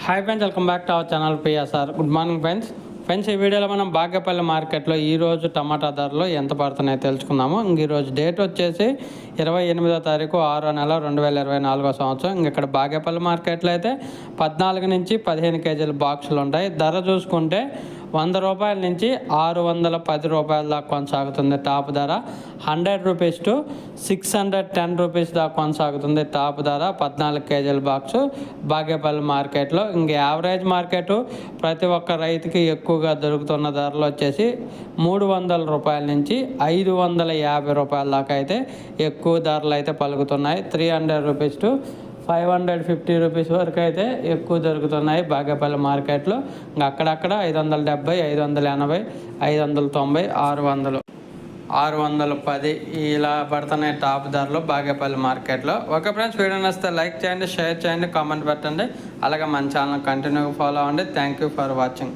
Hi friends, welcome back to our channel PSR. Good morning friends ఈ వీడియోలో మనం బాగేపల్లి మార్కెట్లో ఈరోజు టమాటా ధరలు ఎంత పడుతున్నాయో తెలుసుకుందాము. ఈరోజు డేట్ వచ్చేసి 28వ తారీఖు 6వ నెల 2024 సంవత్సరం. ఇక్కడ బాగేపల్లి మార్కెట్లో అయితే 14 నుంచి 15 కేజీల బాక్సులు ఉంటాయి. ధర చూసుకుంటే 100 రూపాయల నుంచి 610 రూపాయల దాకా కొనసాగుతుంది. టాప్ ధర 100 రూపీస్ టు 610 రూపీస్ దాకా కొనసాగుతుంది. టాప్ ధర 14 కేజీల బాక్సు బాగేపల్లి మార్కెట్లో. యావరేజ్ మార్కెట్ ప్రతి ఒక్క రైతుకి ఎక్కువగా దొరుకుతున్న ధరలు వచ్చేసి 300 రూపాయల నుంచి 550 రూపాయల దాకా అయితే ఎక్కువ ధరలు అయితే పలుకుతున్నాయి. 300 రూపీస్ టు 550 రూపీస్ వరకు అయితే ఎక్కువ దొరుకుతున్నాయి బాగేపల్లి మార్కెట్లో. అక్కడక్కడ 570, 580, 590, 600, 610 ఇలా పడుతున్నాయి టాప్ ధరలు బాగేపల్లి మార్కెట్లో. ఓకే ఫ్రెండ్స్, వీడియో నచ్చితే లైక్ చేయండి, షేర్ చేయండి, కామెంట్ పెట్టండి. అలాగే మన ఛానల్ కంటిన్యూగా ఫాలో అవ్వండి. Thank you for watching.